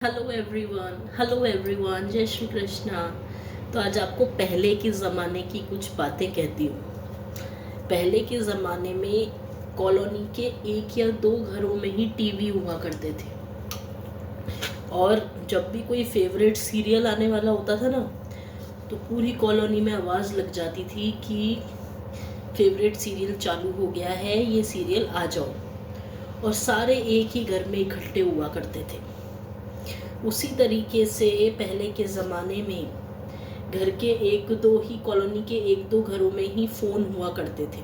Hello everyone, जय श्री कृष्णा। तो आज आपको पहले के ज़माने की कुछ बातें कहती हूँ। पहले के ज़माने में कॉलोनी के एक या दो घरों में ही टीवी हुआ करते थे, और जब भी कोई फेवरेट सीरियल आने वाला होता था ना, तो पूरी कॉलोनी में आवाज़ लग जाती थी कि फेवरेट सीरियल चालू हो गया है, ये सीरियल आ जाओ। और सारे एक ही घर में इकट्ठे हुआ करते थे। उसी तरीके से पहले के ज़माने में घर के एक दो ही कॉलोनी के एक दो घरों में ही फ़ोन हुआ करते थे।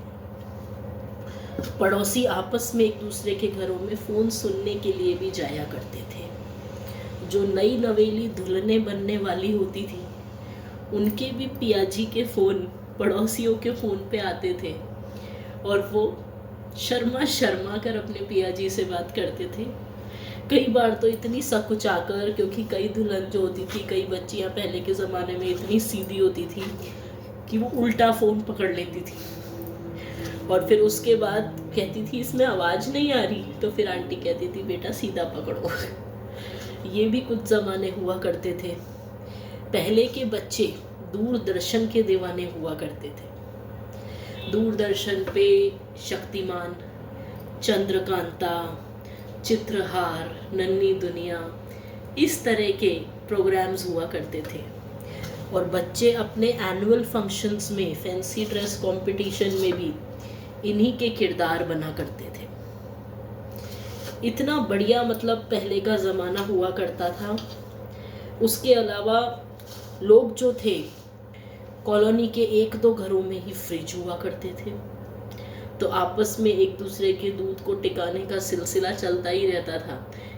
पड़ोसी आपस में एक दूसरे के घरों में फ़ोन सुनने के लिए भी जाया करते थे। जो नई नवेली दुल्हनें बनने वाली होती थी, उनके भी पियाजी के फ़ोन पड़ोसियों के फ़ोन पे आते थे, और वो शर्मा शर्मा कर अपने पियाजी से बात करते थे। कई बार तो इतनी सकुचाकर, क्योंकि कई दुल्हन जो होती थी, कई बच्चियां पहले के ज़माने में इतनी सीधी होती थी कि वो उल्टा फ़ोन पकड़ लेती थी, और फिर उसके बाद कहती थी इसमें आवाज़ नहीं आ रही, तो फिर आंटी कहती थी बेटा सीधा पकड़ो। ये भी कुछ ज़माने हुआ करते थे। पहले के बच्चे दूरदर्शन के दीवाने हुआ करते थे। दूरदर्शन पे शक्तिमान, चंद्रकांता, चित्रहार, नन्ही दुनिया, इस तरह के प्रोग्राम्स हुआ करते थे। और बच्चे अपने एनुअल फंक्शंस में, फैंसी ड्रेस कंपटीशन में भी इन्हीं के किरदार बना करते थे। इतना बढ़िया पहले का ज़माना हुआ करता था। उसके अलावा लोग जो थे, कॉलोनी के एक दो घरों में ही फ्रिज हुआ करते थे, तो आपस में एक दूसरे के दूध को टिकाने का सिलसिला चलता ही रहता था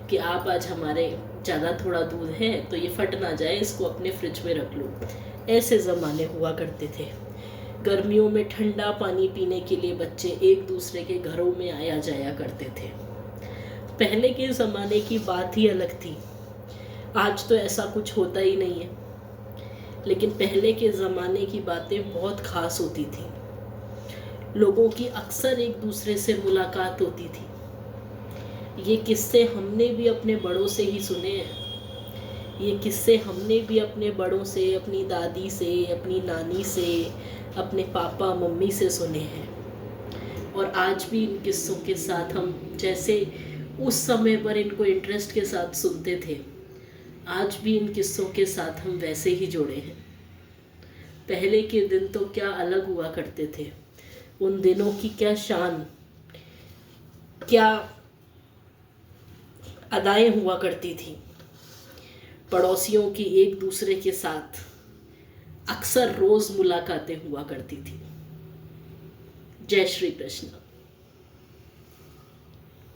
कि आप आज हमारे ज़्यादा थोड़ा दूध है तो ये फट ना जाए, इसको अपने फ्रिज में रख लो। ऐसे ज़माने हुआ करते थे। गर्मियों में ठंडा पानी पीने के लिए बच्चे एक दूसरे के घरों में आया जाया करते थे। पहले के ज़माने की बात ही अलग थी। आज तो ऐसा कुछ होता ही नहीं है, लेकिन पहले के ज़माने की बातें बहुत ख़ास होती थी। लोगों की अक्सर एक दूसरे से मुलाकात होती थी। ये किस्से हमने भी अपने बड़ों से ही सुने हैं। ये किस्से हमने भी अपने बड़ों से, अपनी दादी से, अपनी नानी से, अपने पापा मम्मी से सुने हैं। और आज भी इन किस्सों के साथ हम जैसे उस समय पर इनको इंटरेस्ट के साथ सुनते थे, आज भी इन किस्सों के साथ हम वैसे ही जुड़े हैं। पहले के दिन तो क्या अलग हुआ करते थे। उन दिनों की क्या शान, क्या अदाएं हुआ करती थी। पड़ोसियों की एक दूसरे के साथ अक्सर रोज़ मुलाकातें हुआ करती थी। जय श्री कृष्ण।